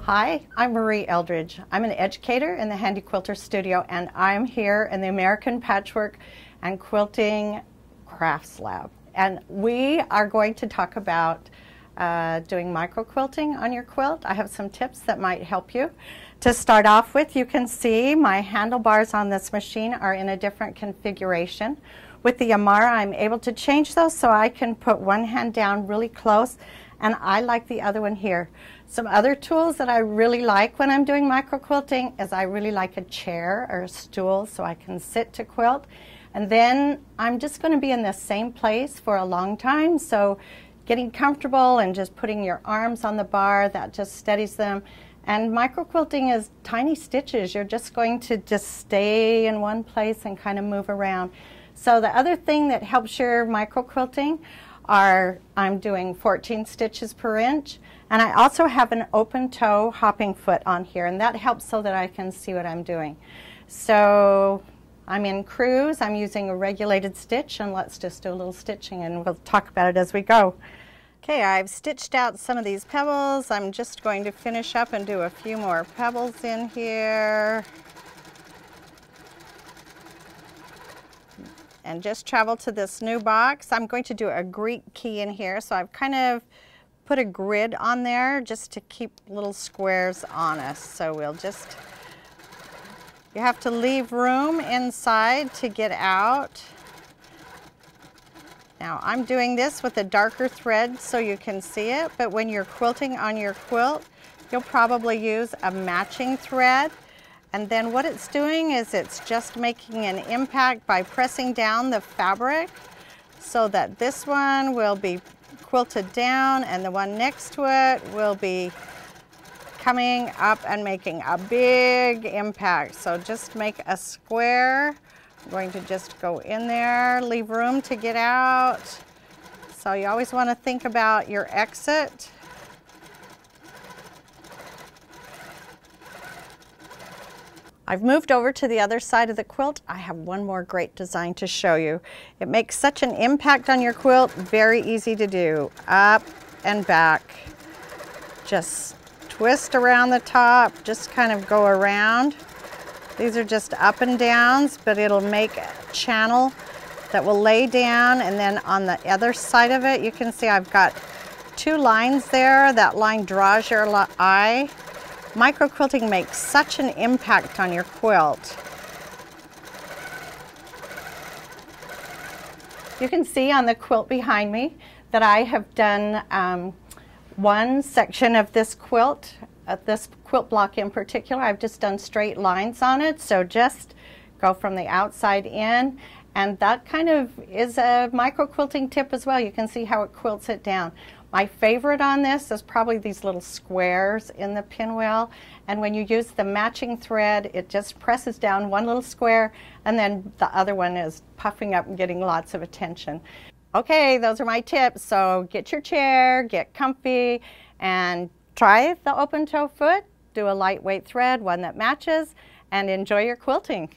Hi, I'm Marie Eldredge. I'm an educator in the Handy Quilter Studio, and I'm here in the American Patchwork and Quilting Crafts Lab. And we are going to talk about doing micro quilting on your quilt. I have some tips that might help you. To start off with, you can see my handlebars on this machine are in a different configuration. With the Amara, I'm able to change those so I can put one hand down really close, and I like the other one here. Some other tools that I really like when I'm doing micro quilting is I really like a chair or a stool so I can sit to quilt. And then I'm just going to be in the same place for a long time, so getting comfortable and just putting your arms on the bar, that just steadies them. And micro quilting is tiny stitches. You're just going to just stay in one place and kind of move around. So the other thing that helps your micro quilting are I'm doing 14 stitches per inch, and I also have an open toe hopping foot on here, and that helps so that I can see what I'm doing. So I'm in cruise, I'm using a regulated stitch, and let's just do a little stitching and we'll talk about it as we go. Okay, I've stitched out some of these pebbles. I'm just going to finish up and do a few more pebbles in here. And just travel to this new box. I'm going to do a Greek key in here, so I've kind of put a grid on there just to keep little squares honest. So we'll just, you have to leave room inside to get out. Now I'm doing this with a darker thread so you can see it, but when you're quilting on your quilt, you'll probably use a matching thread. And then what it's doing is it's just making an impact by pressing down the fabric so that this one will be quilted down and the one next to it will be coming up and making a big impact. So just make a square. I'm going to just go in there, leave room to get out. So you always want to think about your exit. I've moved over to the other side of the quilt. I have one more great design to show you. It makes such an impact on your quilt, very easy to do. Up and back. Just twist around the top, just kind of go around. These are just up and downs, but it'll make a channel that will lay down, and then on the other side of it, you can see I've got two lines there. That line draws your eye. Micro quilting makes such an impact on your quilt. You can see on the quilt behind me that I have done one section of this quilt block in particular. I've just done straight lines on it, so just go from the outside in, and that kind of is a micro quilting tip as well. You can see how it quilts it down. My favorite on this is probably these little squares in the pinwheel, and when you use the matching thread, it just presses down one little square and then the other one is puffing up and getting lots of attention. Okay, those are my tips. So get your chair, get comfy, and try the open toe foot, do a lightweight thread, one that matches, and enjoy your quilting.